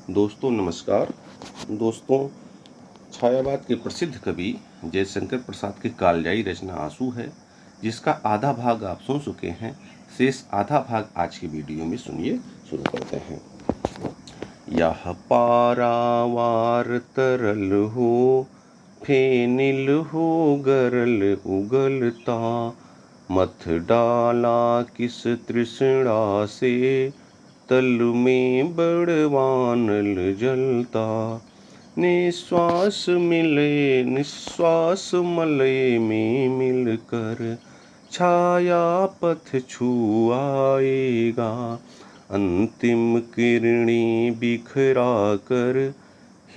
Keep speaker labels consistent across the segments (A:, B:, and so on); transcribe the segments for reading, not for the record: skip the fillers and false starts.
A: दोस्तों नमस्कार। दोस्तों, छायावाद के प्रसिद्ध कवि जयशंकर प्रसाद की कालजयी रचना आंसू है, जिसका आधा भाग आप सुन चुके हैं। शेष आधा भाग आज की वीडियो में सुनिए। शुरू करते हैं। यह पारावार तरल हो, फेनिल हो गरल उगलता, मथ डाला किस तृष्णा से, तल में बड़वानल जलता। निश्वास मिले निश्वास मलय में मिलकर, छाया पथ छुआएगा। अंतिम किरणें बिखरा कर,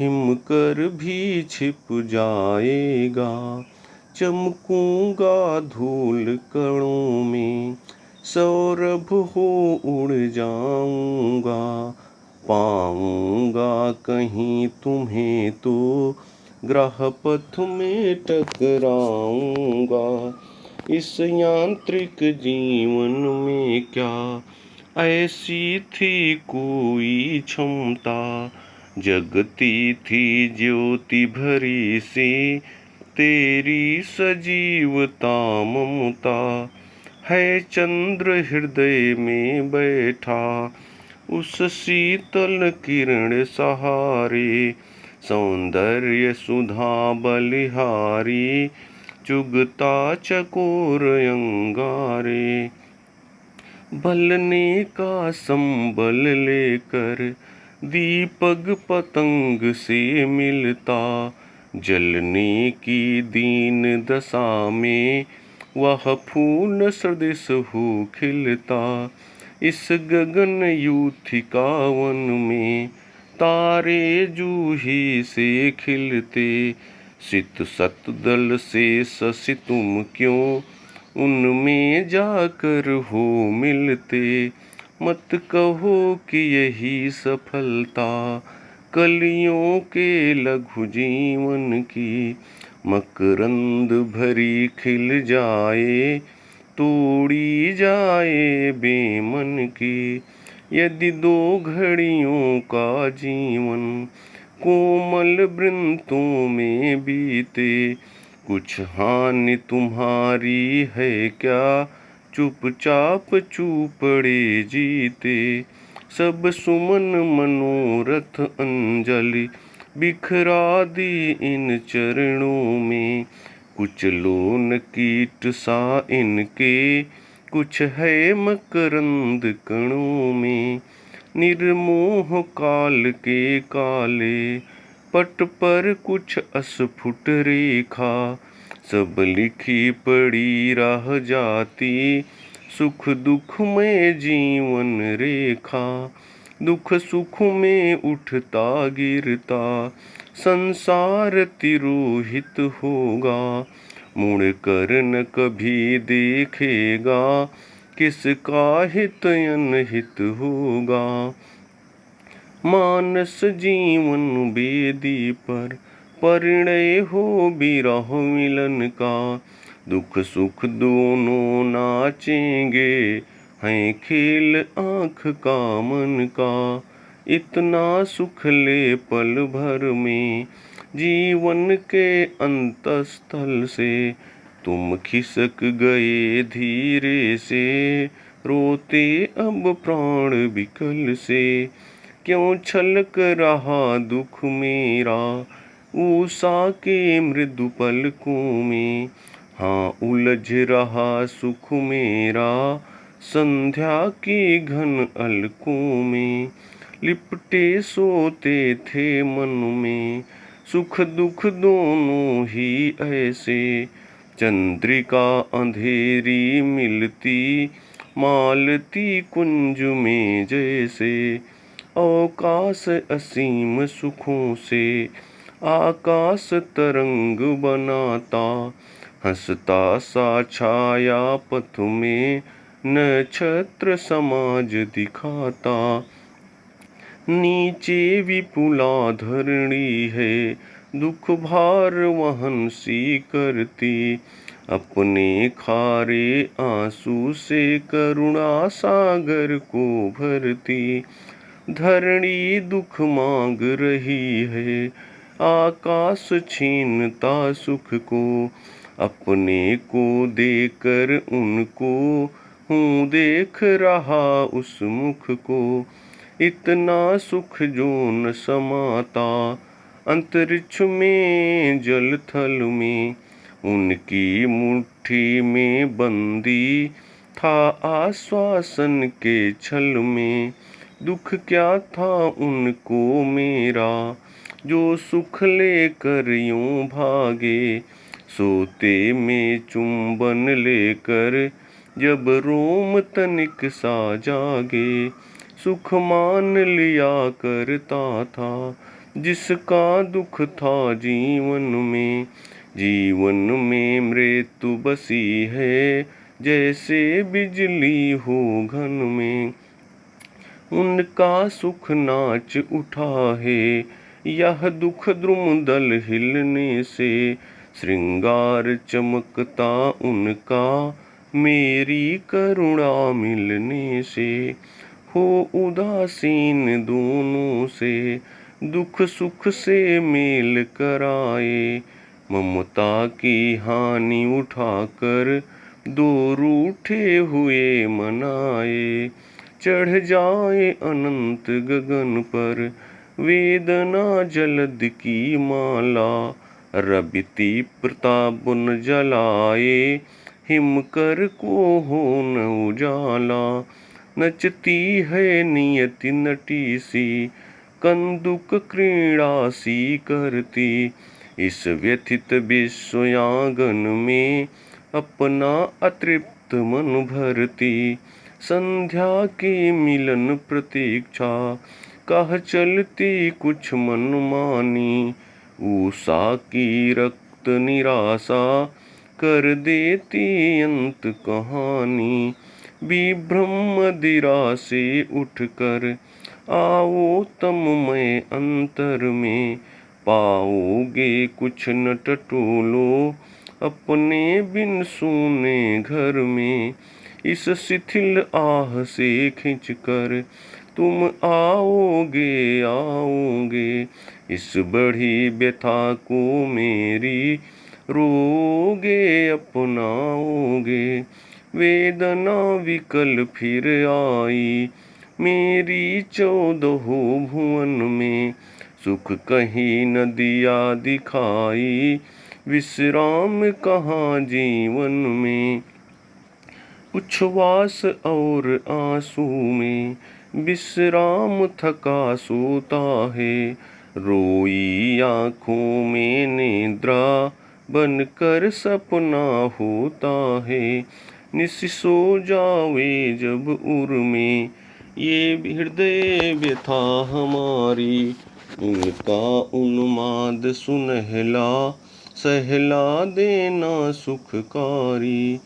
A: हिमकर भी छिप जाएगा। चमकूंगा धूल कणों में, सौरभ हो उड़ जाऊंगा। पाऊंगा कहीं तुम्हें तो, ग्रह पथ में टकराऊंगा। इस यांत्रिक जीवन में क्या ऐसी थी कोई क्षमता, जगती थी ज्योति भरी सी, तेरी सजीवता ममता। है चंद्र हृदय में बैठा, उस शीतल किरण सहारे, सौंदर्य सुधा बलिहारी, चुगता चकोर अंगारे। बलने का संबल लेकर, दीपक पतंग से मिलता, जलने की दीन दशा में, वह फूल सदृश हो खिलता। इस गगन यूथिका वन में, तारे जूही से खिलते, सित सतदल से शशि तुम क्यों, उनमें जाकर हो मिलते। मत कहो कि यही सफलता, कलियों के लघु जीवन की। मकरंद भरी खिल जाए, तोड़ी जाए बेमन की। यदि दो घड़ियों का जीवन, कोमल वृंतों में बीते, कुछ हानि तुम्हारी है क्या, चुपचाप चूपड़े जीते। सब सुमन मनोरथ अंजलि, बिखरा दी इन चरणों में। कुछ लोन कीट सा इनके, कुछ है मकरंद कणों में। निर्मोह काल के काले पट पर कुछ अस्फुट रेखा, सब लिखी पड़ी रह जाती, सुख दुख में जीवन रेखा। दुख सुख में उठता गिरता, संसार तिरोहित होगा। मुड़ कर न कभी देखेगा, किसका हित अनहित होगा। मानस जीवन बेदी पर, परिणय हो बिरह मिलन का। दुख सुख दोनों नाचेंगे, हैं खेल आँख का मन का। इतना सुख ले पल भर में, जीवन के अंतस्थल से। तुम खिसक गए धीरे से, रोते अब प्राण विकल से। क्यों छलक रहा दुख मेरा, उषा के मृदु पलकों में। हाँ उलझ रहा सुख मेरा, संध्या की घन अलकों में। लिपटे सोते थे मन में, सुख दुख दोनों ही ऐसे। चंद्रिका अंधेरी मिलती, मालती कुंज में जैसे। अवकाश असीम सुखों से, आकाश तरंग बनाता। हंसता सा छाया पथ में, नक्षत्र समाज दिखाता। नीचे विपुला धरणी है, दुख भार वहन सी करती। अपने खारे आंसू से करुणा सागर को भरती। धरणी दुख मांग रही है, आकाश छीनता सुख को। अपने को देकर उनको हूँ देख रहा उस मुख को। इतना सुख जो न समाता अंतरिक्ष में जल थल में। उनकी मुट्ठी में बंदी था आश्वासन के छल में। दुख क्या था उनको मेरा, जो सुख लेकर यूं भागे। सोते में चुंबन लेकर जब रोम तनिक सा जागे। सुख मान लिया करता था जिसका दुख था जीवन में। जीवन में मृत्यु बसी है, जैसे बिजली हो घन में। उनका सुख नाच उठा है, यह दुख द्रुमदल हिलने से। श्रृंगार चमकता उनका मेरी करुणा मिलने से। हो उदासीन दोनों से, दुख सुख से मेल कराए। ममता की हानि उठाकर दो रूठे हुए मनाए। चढ़ जाए अनंत गगन पर वेदना जलद की माला। रवि तीव्रता बुन जलाए, हिमकर को हो न उजाला। नचती है नियति नटी सी, कंदुक क्रीड़ा सी करती। इस व्यथित विश्वयागन में अपना अतृप्त मन भरती। संध्या की मिलन प्रतीक्षा कह चलती कुछ मनमानी। उषा की रक्त निराशा कर देती अंत कहानी। विभ्रम मदिरा से उठकर आओ तममय अंतर में। पाओगे कुछ न टटोलो अपने बिन सूने घर में। इस शिथिल आह से खिंचकर तुम आओगे आओगे। इस बढ़ी व्यथा को मेरी रोगे अपनाओगे। वेदना विकल फिर आई मेरी 14 भुवन में। सुख कहीं न दिया दिखाई, विश्राम कहाँ जीवन में। उच्छ्वास और आंसू में विश्राम थका सोता है। रोई आँखों में निद्रा बनकर सपना होता है। निश सो जावे जब उर में ये हृदय व्यथा हमारी। इनका उन्माद सुनहला सहला देना सुखकारी।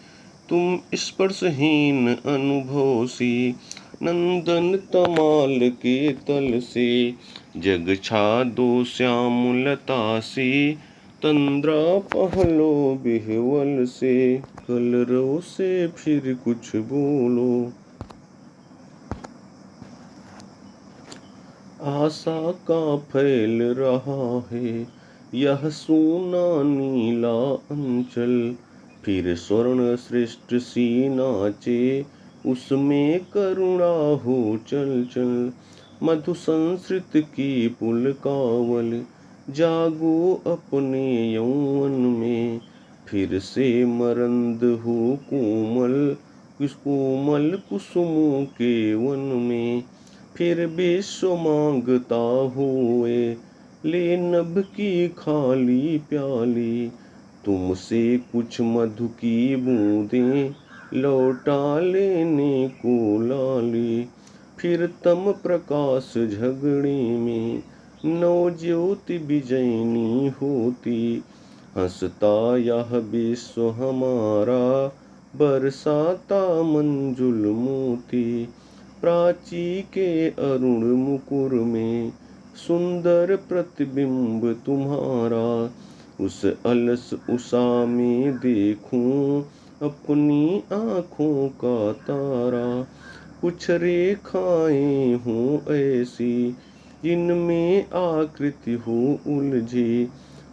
A: तुम स्पर्शहीन अनुभव सी, नंदन तमाल के तल से। जग छा दो श्यामलता सी, तंद्रा पहलो बिहवल से। कलरव से फिर कुछ बोलो, आशा का फैल रहा है यह सोना नीला अंचल। फिर स्वर्ण सृष्ट सी नाचे, उसमें करुणा हो चल चल। मधु संस्कृत की पुलकावल, जागो अपने यौवन में। फिर से मरंद हो कोमल कोमल कुसुमों के वन में। फिर विश्व मांगता हुए ले नभ की खाली प्याली। तुमसे कुछ मधु की बूंदें लौटा लेने को लाली। फिर तम प्रकाश झगड़े में नव ज्योति विजयनी होती। हंसता यह विश्व हमारा, बरसाता मंजुल मोती। प्राची के अरुण मुकुर में सुंदर प्रतिबिंब तुम्हारा। उस अलस उषा में देखूं अपनी आँखों का तारा। कुछ रेखाएं हों ऐसी जिनमें आकृति हो उलझी,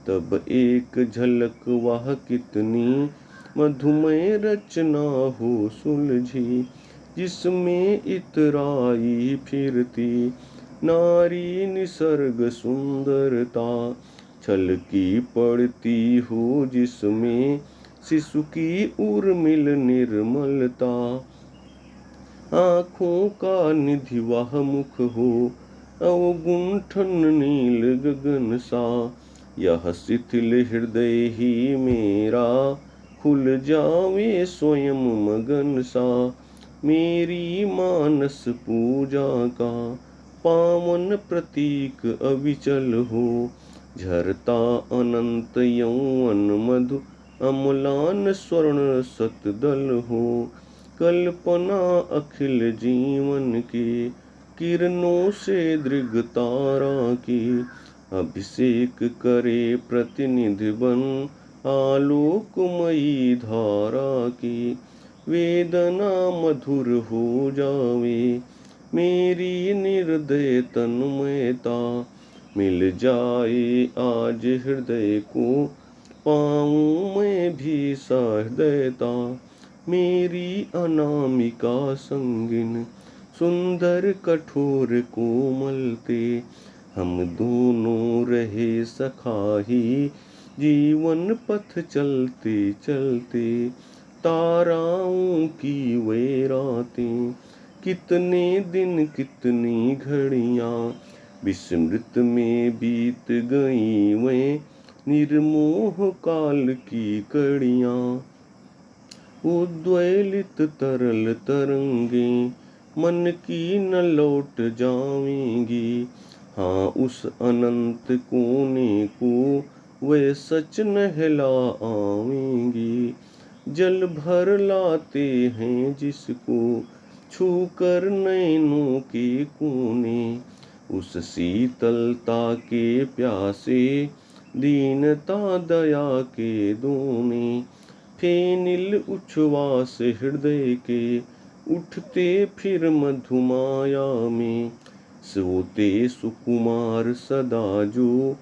A: तब एक झलक वह कितनी मधुमय रचना हो सुलझी। जिसमें इतराई फिरती नारी निसर्ग सुंदरता, छलकी पड़ती हो जिसमें शिशु की उर्मिल निर्मलता। आँखों का निधि वह मुख हो अवगुंठन नील गगन सा, यह शिथिल हृदय ही मेरा खुल जावे स्वयं मगन सा। मेरी मानस पूजा का पावन प्रतीक अविचल हो, झरता अनंत यौवन मधु अम्लान स्वर्ण सतदल हो। कल्पना अखिल जीवन की किरणों से दृग तारा की, अभिषेक करे प्रतिनिधि बन आलोकमयी धारा की। वेदना मधुर हो जावे मेरी निर्दय तन्मयता, मिल जाए आज हृदय को पाऊं मैं भी सहृदयता। मेरी अनामिका संगिन सुंदर कठोर कोमलते, हम दोनों रहे सखाही जीवन पथ चलते चलते। ताराओं की वे रातें कितने दिन कितनी घड़ियां विस्मृत में बीत गई वे निर्मोह काल की कड़ियां। उद्वेलित तरल तरंगे मन की न लौट जाएंगी, हाँ उस अनंत कोने को वे सच नहला आवेंगी। जल भर लाते हैं जिसको छूकर नैनों के कोने, उस शीतलता के प्यासे दीनता दया के दोने। फेनिल उच्छ्वास हृदय के उठते फिर मधुमाया में, सोते सुकुमार सदा जो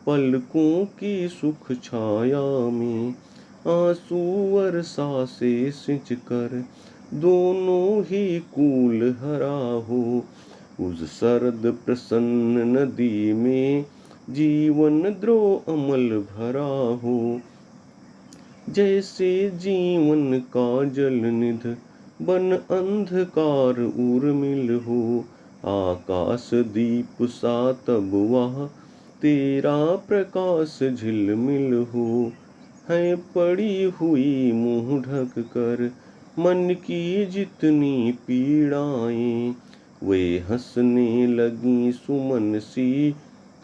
A: पलकों की सुख छाया में। आंसू वर्षा से सिंच कर दोनों ही कूल हरा हो, उस शरद प्रसन्न नदी में जीवन द्रोह अमल भरा हो। जैसे जीवन का जल निध बन अंधकार उर्मिल हो, आकाश दीप सा तब वह तेरा प्रकाश झिलमिल हो। है पड़ी हुई मुंह ढक कर मन की जितनी पीड़ाएं, वे हंसने लगी सुमन सी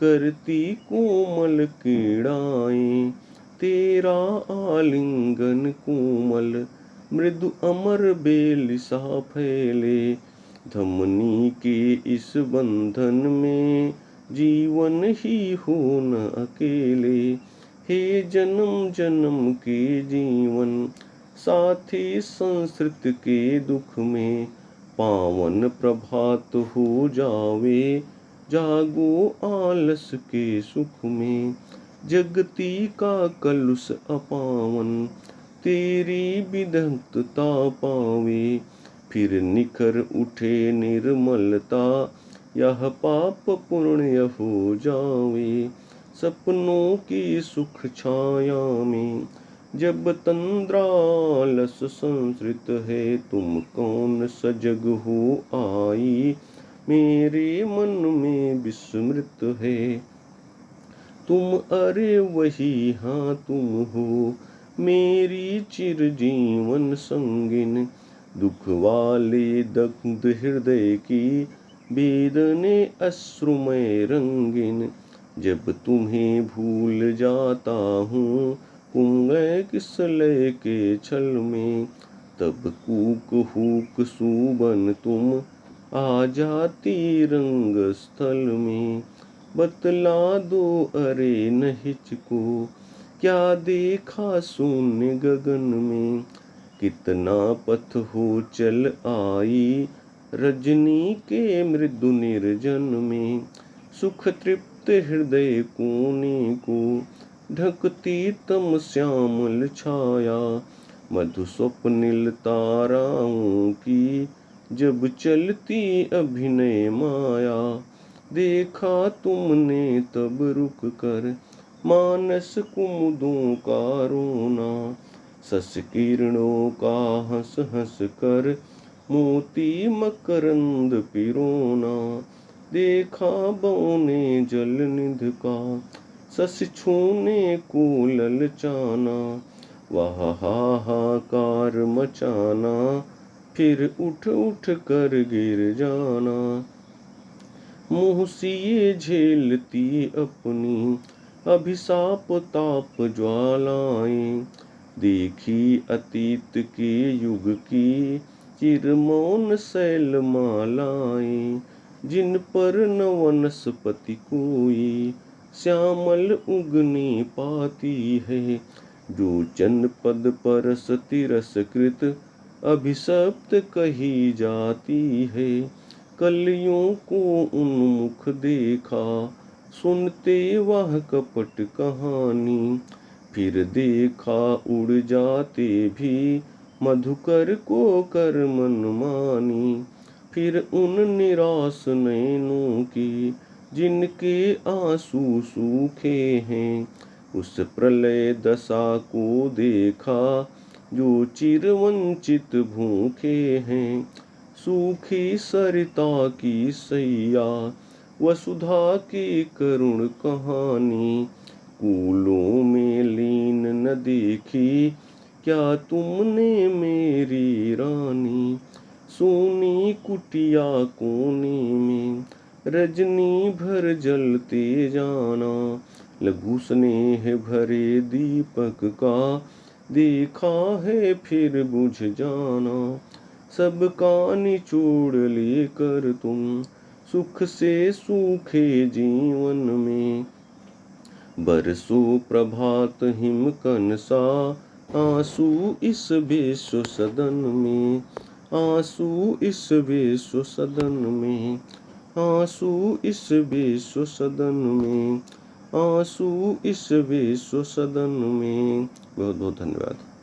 A: करती कोमल क्रीड़ाएं। तेरा आलिंगन कोमल मृदु अमर बेल सा फैले, धमनी के इस बंधन में जीवन ही हो न अकेले। हे जन्म जन्म के जीवन साथी संस्कृत के दुख में, पावन प्रभात हो जावे जागो आलस के सुख में। जगती का कलुष अपावन तेरी विदग्धता पावे, फिर निखर उठे निर्मलता यह पाप पुण्य हो जावे। सपनों की सुख छाया में जब तंद्रालस संसृत है, तुम कौन सजग हो आई मेरे मन में विस्मृत है। तुम अरे वही हाँ तुम हो मेरी चिरजीवन संगिन, दुख वाले दग्ध हृदय की वेदने अश्रुमय रंगीन। जब तुम्हें भूल जाता हूँ कुंगे किस लय के छल में, तब कूक हुक सुबन तुम आ जाती रंग स्थल में। बतला दो अरे न हिचको क्या देखा शून्य गगन में, कितना पथ हो चल आई रजनी के मृदु निर्जन में। सुख तृप्त हृदय कोने को ढकती तम श्यामल छाया। मधु स्वप्निल ताराओं की जब चलती अभिनय माया। देखा तुमने तब रुक कर मानस कुमुदों का रोना। सस किरणों का हंस हंस कर मोती मकरंद पिरोना। देखा बौने जल निध का सस छूने को ललचाना। वह हाहाकार मचाना फिर उठ उठ कर गिर जाना। मुँह सिए झेलती अपनी अभिशाप ताप ज्वालाएं। देखी अतीत के युग की चिरमौन शैल मालाएं। जिन पर न वनस्पति कोई श्यामल उगनी पाती है। जो जनपद परस तिरस्कृत अभिशप्त कही जाती है। कलियों को उन्मुख देखा सुनते वह कपट कहानी। फिर देखा उड़ जाते भी मधुकर को कर मनमानी। फिर उन निराश नैनों की जिनके आंसू सूखे हैं। उस प्रलय दशा को देखा जो चिरवंचित भूखे हैं। सूखी सरिता की सैया वसुधा की करुण कहानी। कूलों में लीन न देखी क्या तुमने मेरी रानी। सोनी कुटिया कोने में रजनी भर जलते जाना। लघु स्नेह भरे दीपक का देखा है फिर बुझ जाना। सबका निचोड़ लेकर तुम सुख से सूखे जीवन में। बरसों प्रभात हिमकन सा आंसू इस विश्व सदन में। आंसू इस विश्व सदन में। आंसू इस विश्व सदन में। आंसू इस विश्व सदन में। बहुत बहुत धन्यवाद।